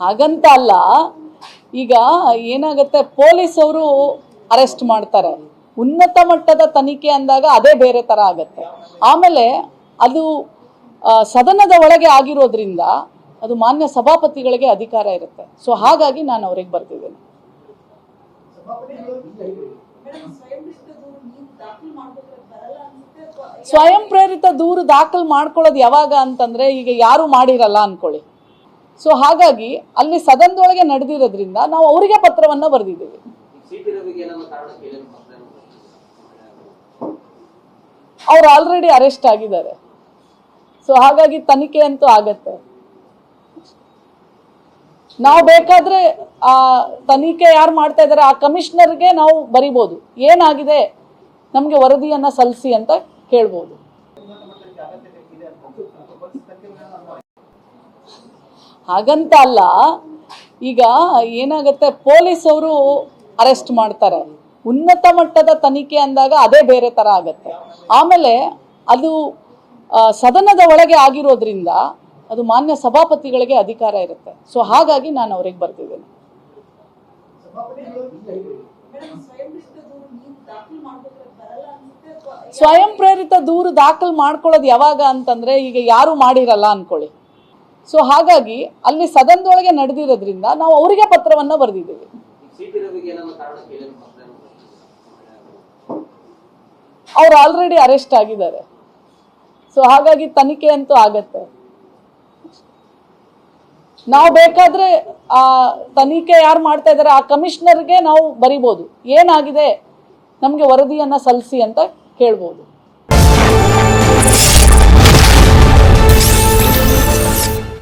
ಹಾಗಂತ ಅಲ್ಲ, ಈಗ ಏನಾಗುತ್ತೆ, ಪೊಲೀಸ್ ಅವರು ಅರೆಸ್ಟ್ ಮಾಡ್ತಾರೆ, ಉನ್ನತ ಮಟ್ಟದ ತನಿಖೆ ಅಂದಾಗ ಅದೇ ಬೇರೆ ತರ ಆಗತ್ತೆ. ಆಮೇಲೆ ಅದು ಸದನದ ಒಳಗೆ ಆಗಿರೋದ್ರಿಂದ ಅದು ಮಾನ್ಯ ಸಭಾಪತಿಗಳಿಗೆ ಅಧಿಕಾರ ಇರುತ್ತೆ. ಸೊ ಹಾಗಾಗಿ ನಾನು ಅವ್ರಿಗೆ ಬರ್ತಿದ್ದೇನೆ. ಸ್ವಯಂ ಪ್ರೇರಿತ ದೂರು ದಾಖಲು ಮಾಡ್ಕೊಳ್ಳೋದು ಯಾವಾಗ ಅಂತಂದ್ರೆ, ಈಗ ಯಾರು ಮಾಡಿರಲ್ಲ ಅನ್ಕೊಳ್ಳಿ. ಸೊ ಹಾಗಾಗಿ ಅಲ್ಲಿ ಸದನದೊಳಗೆ ನಡೆದಿರೋದ್ರಿಂದ ನಾವು ಅವರಿಗೆ ಪತ್ರವನ್ನ ಬರೆದಿದ್ದೀವಿ. ಅವ್ರು ಆಲ್ರೆಡಿ ಅರೆಸ್ಟ್ ಆಗಿದ್ದಾರೆ. ಸೊ ಹಾಗಾಗಿ ತನಿಖೆ ಅಂತೂ ಆಗತ್ತೆ. ನಾವು ಬೇಕಾದ್ರೆ ಆ ತನಿಖೆ ಯಾರು ಮಾಡ್ತಾ ಇದಾರೆ ಆ ಕಮಿಷನರ್ಗೆ ನಾವು ಬರಿಬಹುದು, ಏನಾಗಿದೆ ನಮ್ಗೆ ವರದಿಯನ್ನ ಸಲ್ಲಿಸಿ ಅಂತ ಕೇಳ್ಬೋದು. ಹಾಗಂತ ಅಲ್ಲ, ಈಗ ಏನಾಗುತ್ತೆ, ಪೊಲೀಸ್ ಅವರು ಅರೆಸ್ಟ್ ಮಾಡ್ತಾರೆ, ಉನ್ನತ ಮಟ್ಟದ ತನಿಖೆ ಅಂದಾಗ ಅದೇ ಬೇರೆ ತರ ಆಗತ್ತೆ. ಆಮೇಲೆ ಅದು ಸದನದ ಒಳಗೆ ಆಗಿರೋದ್ರಿಂದ ಅದು ಮಾನ್ಯ ಸಭಾಪತಿಗಳಿಗೆ ಅಧಿಕಾರ ಇರುತ್ತೆ. ಸೊ ಹಾಗಾಗಿ ನಾನು ಅವ್ರಿಗೆ ಬರ್ತಿದ್ದೇನೆ. ಸ್ವಯಂ ಪ್ರೇರಿತ ದೂರು ದಾಖಲು ಮಾಡ್ಕೊಳ್ಳೋದು ಯಾವಾಗ ಅಂತಂದ್ರೆ, ಈಗ ಯಾರು ಮಾಡಿರಲ್ಲ ಅನ್ಕೊಳ್ಳಿ. ಸೊ ಹಾಗಾಗಿ ಅಲ್ಲಿ ಸದನದೊಳಗೆ ನಡೆದಿರೋದ್ರಿಂದ ನಾವು ಅವರಿಗೆ ಪತ್ರವನ್ನ ಬರೆದಿದ್ದೀವಿ. ಅವ್ರು ಆಲ್ರೆಡಿ ಅರೆಸ್ಟ್ ಆಗಿದ್ದಾರೆ. ಸೊ ಹಾಗಾಗಿ ತನಿಖೆ ಅಂತೂ ಆಗತ್ತೆ. ನಾವು ಬೇಕಾದ್ರೆ ಆ ತನಿಖೆ ಯಾರು ಮಾಡ್ತಾ ಇದಾರೆ ಆ ಕಮಿಷನರ್ಗೆ ನಾವು ಬರಿಬಹುದು, ಏನಾಗಿದೆ ನಮ್ಗೆ ವರದಿಯನ್ನ ಸಲ್ಲಿಸಿ ಅಂತ ಕೇಳ್ಬೋದು.